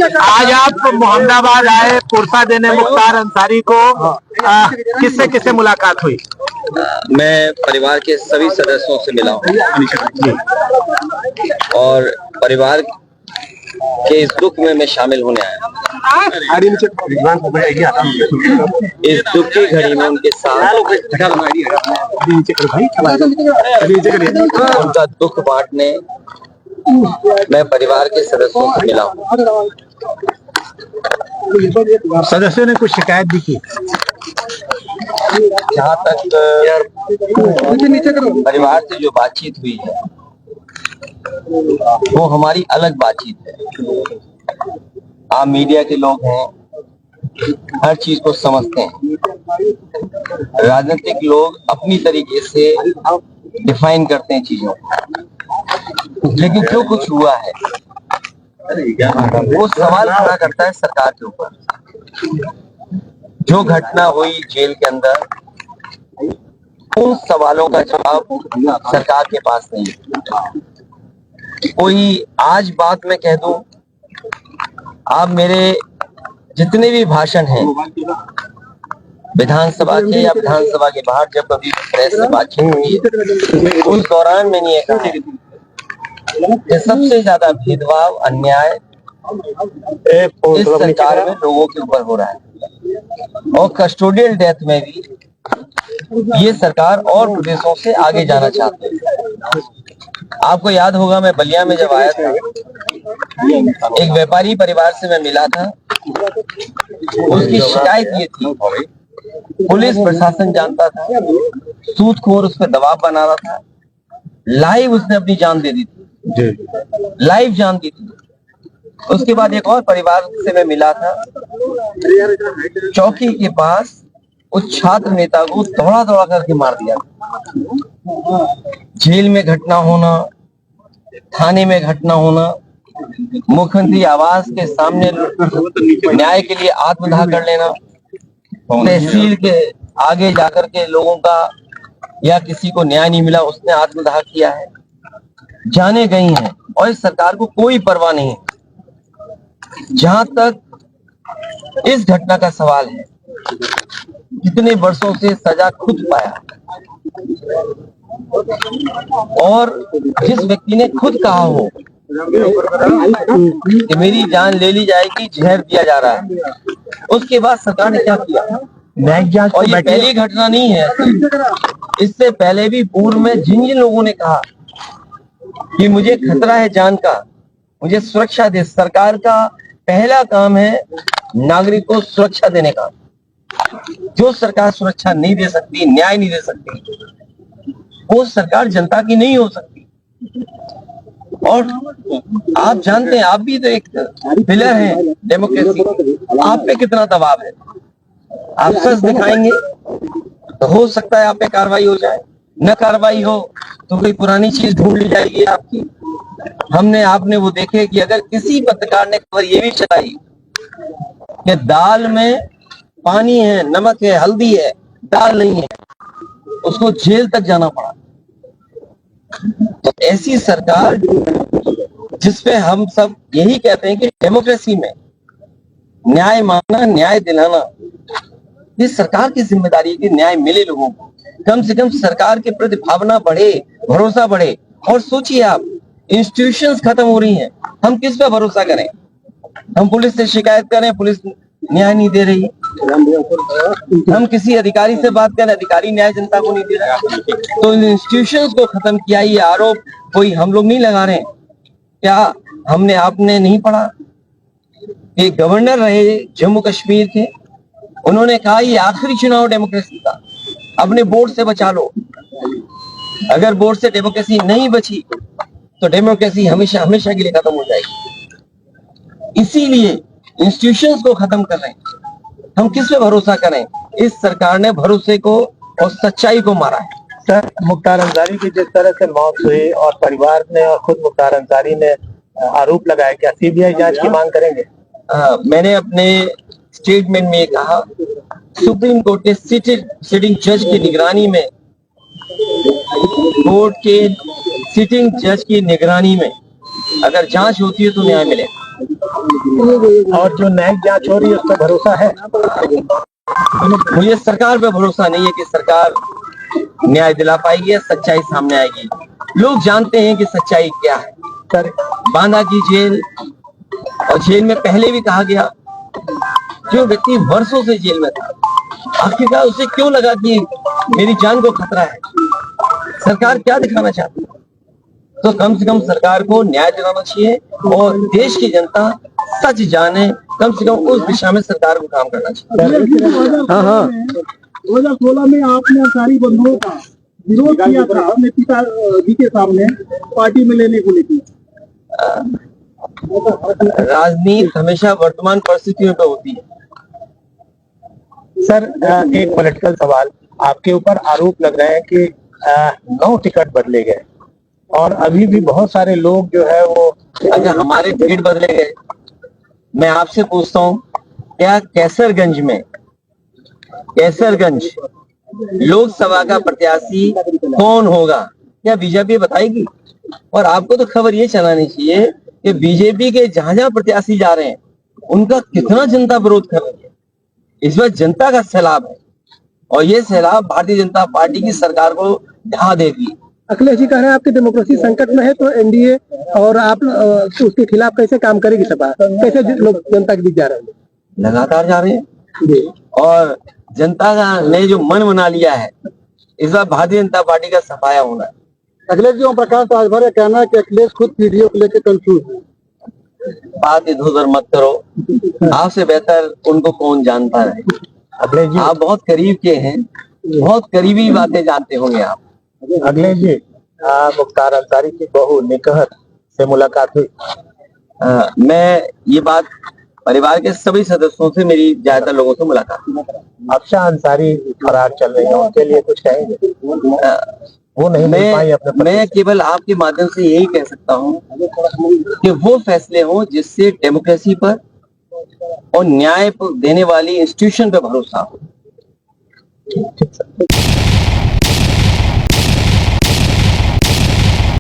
आज आप मोहम्मदाबाद आए पुरसा देने मुख्तार अंसारी को, किससे किससे मुलाकात हुई? मैं परिवार के सभी सदस्यों से मिला हूँ और परिवार के इस दुख में मैं शामिल होने आया। इस दुख की घड़ी में उनके साथ उनका दुख बांटने मैं परिवार के सदस्यों से मिला हूँ। सदस्यों ने कुछ शिकायत भी की? जहाँ तक परिवार से जो बातचीत हुई है वो हमारी अलग बातचीत है। आप मीडिया के लोग हैं, हर चीज को समझते हैं। राजनीतिक लोग अपनी तरीके से डिफाइन करते हैं चीजों को, लेकिन जो कुछ हुआ है वो सवाल खड़ा करता है सरकार के ऊपर। जो घटना हुई जेल के अंदर, उन सवालों का जवाब सरकार के पास नहीं है। कोई आज बात मैं कह दूं, आप मेरे जितने भी भाषण हैं विधानसभा के या विधानसभा के बाहर जब कभी प्रेस से बातचीत हुई है, उस दौरान मैंने ये कहा कि सबसे ज्यादा भेदभाव अन्याय इस सरकार में लोगों के ऊपर हो रहा है और कस्टोडियल डेथ में भी ये सरकार और प्रदेशों से आगे जाना चाहते हैं। आपको याद होगा, मैं बलिया में जब आया था, एक व्यापारी परिवार से मैं मिला था। उसकी शिकायत ये थी, पुलिस प्रशासन जानता था, सूदखोर उस पर दबाव बना रहा था। लाइव उसने अपनी जान दे दी थी, लाइव जान दी थी। उसके बाद एक और परिवार से मैं मिला था, चौकी के पास उस छात्र नेता को दौड़ा दौड़ा करके मार दिया। जेल में घटना होना, थाने में घटना होना, मुख्यमंत्री आवास के सामने न्याय के लिए आत्मदाह कर लेना, तहसील के आगे जाकर के लोगों का या किसी को न्याय नहीं मिला उसने आत्मदाह किया है, जाने गई हैं और इस सरकार को कोई परवाह नहीं है। जहां तक इस घटना का सवाल है, कितने वर्षों से सजा खुद पाया और जिस व्यक्ति ने खुद कहा हो कि मेरी जान ले ली जाएगी, जहर दिया जा रहा है, उसके बाद सरकार ने क्या किया? और ये पहली घटना नहीं है, इससे पहले भी पूर्व में जिन जिन लोगों ने कहा कि मुझे खतरा है जान का, मुझे सुरक्षा दे, सरकार का पहला काम है नागरिक को सुरक्षा देने का। जो सरकार सुरक्षा नहीं दे सकती, न्याय नहीं दे सकती, वो सरकार जनता की नहीं हो सकती। और आप जानते हैं, आप भी तो एक पिलर हैं डेमोक्रेसी, आप पे कितना दबाव है। आप सच दिखाएंगे तो हो सकता है आप पे कार्रवाई हो जाए, न कार्रवाई हो तो कोई पुरानी चीज ढूंढ ली जाएगी आपकी। हमने आपने वो देखे कि अगर किसी पत्रकार ने खबर ये भी चलाई कि दाल में पानी है, नमक है, हल्दी है, दाल नहीं है, उसको जेल तक जाना पड़ा। तो ऐसी सरकार जिसपे हम सब यही कहते हैं कि डेमोक्रेसी में न्याय मांगना, न्याय दिलाना, ये सरकार की जिम्मेदारी है कि न्याय मिले लोगों को। कम से कम सरकार के प्रति भावना बढ़े, भरोसा बढ़े। और सोचिए आप, इंस्टीट्यूशंस खत्म हो रही हैं, हम किस पे भरोसा करें? हम पुलिस से शिकायत करें, पुलिस न्याय नहीं दे रही। हम किसी अधिकारी से बात करें, अधिकारी न्याय जनता को नहीं दे रहा। तो इन इंस्टीट्यूशंस को खत्म किया, ये आरोप कोई हम लोग नहीं लगा रहे। क्या हमने आपने नहीं पढ़ा? एक गवर्नर रहे जम्मू कश्मीर के, उन्होंने कहा ये आखिरी चुनाव डेमोक्रेसी का, अपने वोट से बचा लो। अगर वोट से डेमोक्रेसी नहीं बची तो डेमोक्रेसी हमेशा हमेशा के लिए खत्म हो जाएगी। इसीलिए इंस्टीट्यूशंस को खत्म कर रहे हैं। हम किस पे भरोसा करें? इस सरकार ने भरोसे को और सच्चाई को मारा है। सर, मुख्तार अंसारी की जिस तरह से मौत हुई और परिवार ने और खुद मुख्तार अंसारी ने आरोप लगाया, क्या सीबीआई जांच की मांग करेंगे? मैंने अपने स्टेटमेंट में कहा, सुप्रीम कोर्ट के सिटिंग जज की निगरानी में, कोर्ट के सिटिंग जज की निगरानी में अगर जांच होती है तो न्याय मिलेगा। और जो न्यायिक जांच हो रही है उस पर भरोसा है? मुझे सरकार पे भरोसा नहीं है कि सरकार न्याय दिला पाएगी या सच्चाई सामने आएगी। लोग जानते हैं कि सच्चाई क्या है। सर, बांदा की जेल, और जेल में पहले भी कहा गया, जो व्यक्ति वर्षों से जेल में था, आखिरकार उसे क्यों लगा कि मेरी जान को खतरा है? सरकार क्या दिखाना चाहती है? तो कम से कम सरकार को न्याय दिलाना चाहिए और देश की जनता सच जाने, कम से कम उस दिशा में सरकार को काम करना चाहिए। हाँ 2016 में आपने अंसारी बंधुओं का विरोध किया था अपने पिताजी के सामने पार्टी में लेने को लेकर। राजनीति हमेशा वर्तमान परिस्थितियों पे होती है। सर, एक पॉलिटिकल सवाल, आपके ऊपर आरोप लग रहे हैं कि 9 टिकट बदले गए और अभी भी बहुत सारे लोग जो है वो अच्छा, हमारे टिकट बदले गए। मैं आपसे पूछता हूँ, क्या कैसरगंज लोकसभा का प्रत्याशी कौन होगा? क्या बीजेपी बताएगी? और आपको तो खबर ये चलानी चाहिए कि बीजेपी के जहां जहां प्रत्याशी जा रहे हैं उनका कितना जनता विरोध कर रही है। इस बार जनता का सैलाब है और ये सैलाब भारतीय जनता पार्टी की सरकार को ढहा देगी। अखिलेश जी कह रहे हैं आपकी डेमोक्रेसी संकट में है, तो एनडीए और आप उसके खिलाफ कैसे काम करेगी सपा? कैसे लोग जनता के बीच जा रहे हैं? लगातार जा रहे हैं और जनता का ने जो मन बना लिया है, इस बार भारतीय जनता पार्टी का सफाया होना है। अखिलेश जी, ओम प्रकाश राजभर का कहना है कि अखिलेश खुद पीडीओ को लेकर कंफ्यूज है। बात इधर उधर मत करो, आपसे बेहतर उनको कौन जानता है। अखिलेश जी, आप बहुत करीब के हैं, बहुत करीबी बातें जानते होंगे आप। अखिलेश जी, मुख्तार अंसारी की बहू निकहत से मुलाकात हुई? मैं ये बात परिवार के सभी सदस्यों से, मेरी ज्यादातर लोगों से मुलाकात हुई। अफशाह अंसारी फरार चल रही है, उनके लिए कुछ कहेंगे? वो नहीं मिल पाई अपने पति मैं से। केवल आपके माध्यम से यही कह सकता हूँ कि वो फैसले हों जिससे डेमोक्रेसी पर और न्याय देने वाली इंस्टीट्यूशन पे भरोसा हो।